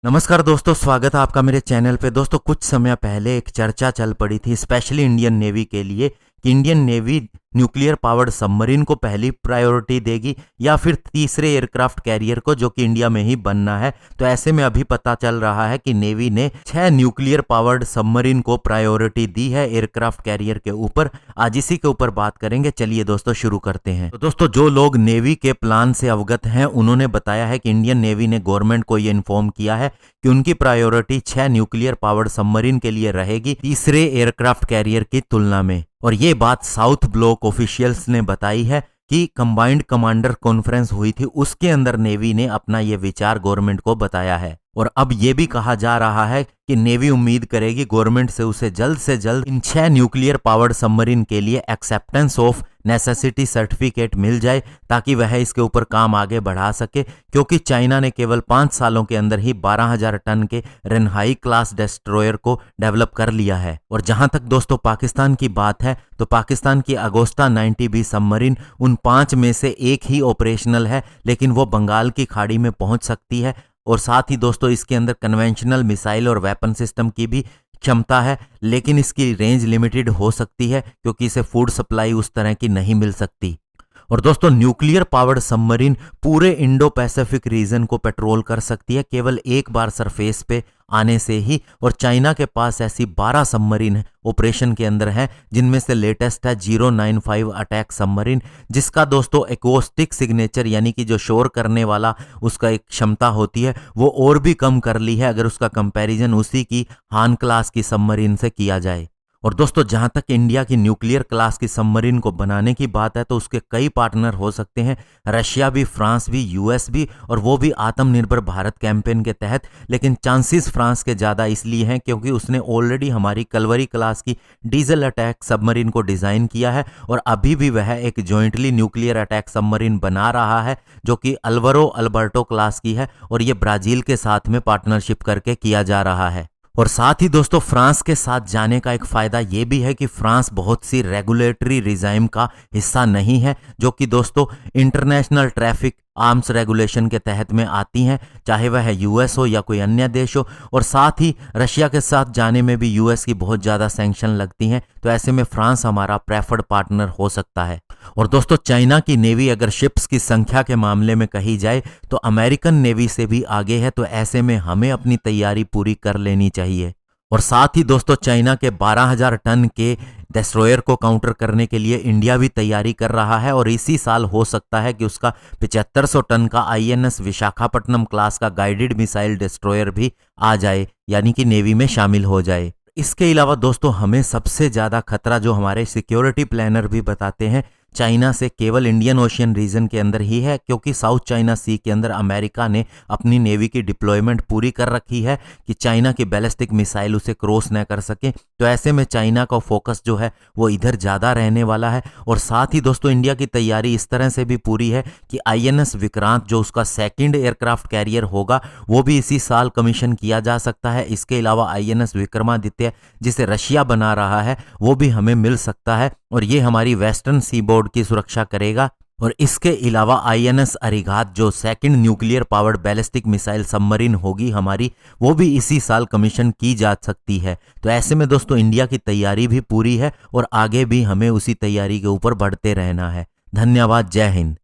नमस्कार दोस्तों, स्वागत है आपका मेरे चैनल पे। दोस्तों, कुछ समय पहले एक चर्चा चल पड़ी थी स्पेशली इंडियन नेवी के लिए कि Indian navy nuclear powered submarine को पहली प्रायोरिटी देगी या फिर तीसरे एयरक्राफ्ट कैरियर को, जो कि इंडिया में ही बनना है। तो ऐसे में अभी पता चल रहा है कि नेवी ने 6 न्यूक्लियर पावर्ड सबमरीन को प्रायोरिटी दी है एयरक्राफ्ट कैरियर के ऊपर। आज इसी के ऊपर बात करेंगे। चलिए दोस्तों शुरू करते हैं। तो दोस्तों, जो लोग नेवी के प्लान से अवगत हैं उन्होंने बताया है कि इंडियन नेवी ने गवर्नमेंट को ये इन्फॉर्म किया है कि उनकी प्रायोरिटी 6 न्यूक्लियर पावर्ड सबमरीन के लिए रहेगी तीसरे एयरक्राफ्ट कैरियर की तुलना में। और ये बात साउथ ब्लॉक ऑफिशियल्स ने बताई है कि कंबाइंड कमांडर कॉन्फ्रेंस हुई थी, उसके अंदर नेवी ने अपना ये विचार गवर्नमेंट को बताया है। और अब ये भी कहा जा रहा है कि नेवी उम्मीद करेगी गवर्नमेंट से जल्द इन 6 न्यूक्लियर पावर्ड सबमरीन के लिए एक्सेप्टेंस ऑफ नेसेसिटी सर्टिफिकेट मिल जाए ताकि वह इसके ऊपर काम आगे बढ़ा सके, क्योंकि चाइना ने केवल 5 सालों के अंदर ही 12,000 टन के रेनहाई क्लास डिस्ट्रॉयर को डेवलप कर लिया है। और जहां तक दोस्तों पाकिस्तान की बात है तो पाकिस्तान की अगोस्टा 90B सबमरीन उन 5 में से एक ही ऑपरेशनल है, लेकिन वो बंगाल की खाड़ी में पहुंच सकती है। और साथ ही दोस्तों इसके अंदर कन्वेंशनल मिसाइल और वेपन सिस्टम की भी क्षमता है, लेकिन इसकी रेंज लिमिटेड हो सकती है क्योंकि इसे फूड सप्लाई उस तरह की नहीं मिल सकती। और दोस्तों, न्यूक्लियर पावर्ड सबमरीन पूरे इंडो पैसिफिक रीजन को पेट्रोल कर सकती है केवल एक बार सरफेस पे आने से ही। और चाइना के पास ऐसी 12 सबमरीन ऑपरेशन के अंदर हैं, जिनमें से लेटेस्ट है 095 अटैक सबमरीन, जिसका दोस्तों एक्वोस्टिक सिग्नेचर यानी कि जो शोर करने वाला उसका एक क्षमता होती है वो और भी कम कर ली है अगर उसका कंपैरिजन उसी की हान क्लास की सबमरीन से किया जाए। और दोस्तों, जहां तक इंडिया की न्यूक्लियर क्लास की सबमरीन को बनाने की बात है तो उसके कई पार्टनर हो सकते हैं, रशिया भी, फ्रांस भी, यूएस भी, और वो भी आत्मनिर्भर भारत कैंपेन के तहत। लेकिन चांसेस फ्रांस के ज़्यादा इसलिए हैं क्योंकि उसने ऑलरेडी हमारी कलवरी क्लास की डीजल अटैक सबमरीन को डिज़ाइन किया है और अभी भी वह एक जॉइंटली न्यूक्लियर अटैक सबमरीन बना रहा है जो कि अल्वारो अल्बर्टो क्लास की है, और ये ब्राज़ील के साथ में पार्टनरशिप करके किया जा रहा है। और साथ ही दोस्तों, फ्रांस के साथ जाने का एक फ़ायदा ये भी है कि फ्रांस बहुत सी रेगुलेटरी रिजाइम का हिस्सा नहीं है, जो कि दोस्तों इंटरनेशनल ट्रैफिक आर्म्स रेगुलेशन के तहत में आती हैं, चाहे वह यूएस हो या कोई अन्य देश हो। और साथ ही रशिया के साथ जाने में भी यूएस की बहुत ज़्यादा सैंक्शन लगती हैं, तो ऐसे में फ्रांस हमारा प्रेफर्ड पार्टनर हो सकता है। और दोस्तों, चाइना की नेवी अगर शिप्स की संख्या के मामले में कही जाए तो अमेरिकन नेवी से भी आगे है, तो ऐसे में हमें अपनी तैयारी पूरी कर लेनी चाहिए। और साथ ही दोस्तों, चाइना के 12,000 टन के डिस्ट्रॉयर को काउंटर करने के लिए इंडिया भी तैयारी कर रहा है, और इसी साल हो सकता है कि उसका 7500 टन का आईएनएस विशाखापट्टनम क्लास का गाइडेड मिसाइल डिस्ट्रॉयर भी आ जाए, यानी कि नेवी में शामिल हो जाए। इसके अलावा दोस्तों, हमें सबसे ज़्यादा खतरा जो हमारे सिक्योरिटी प्लानर भी बताते हैं चाइना से केवल इंडियन ओशियन रीजन के अंदर ही है, क्योंकि साउथ चाइना सी के अंदर अमेरिका ने अपनी नेवी की डिप्लॉयमेंट पूरी कर रखी है कि चाइना की बैलिस्टिक मिसाइल उसे क्रॉस न कर सके। तो ऐसे में चाइना का फोकस जो है वो इधर ज़्यादा रहने वाला है। और साथ ही दोस्तों, इंडिया की तैयारी इस तरह से भी पूरी है कि आईएनएस विक्रांत जो उसका सेकेंड एयरक्राफ्ट कैरियर होगा वो भी इसी साल कमीशन किया जा सकता है। इसके अलावा आईएनएस विक्रमादित्य जिसे रशिया बना रहा है वो भी हमें मिल सकता है, और ये हमारी वेस्टर्न सीबोर्ड की सुरक्षा करेगा। और इसके अलावा आईएनएस अरिघात जो second nuclear powered ballistic missile submarine होगी हमारी, वो भी इसी साल कमीशन की जा सकती है। तो ऐसे में दोस्तों, इंडिया की तैयारी भी पूरी है और आगे भी हमें उसी तैयारी के ऊपर बढ़ते रहना है। धन्यवाद। जय हिंद।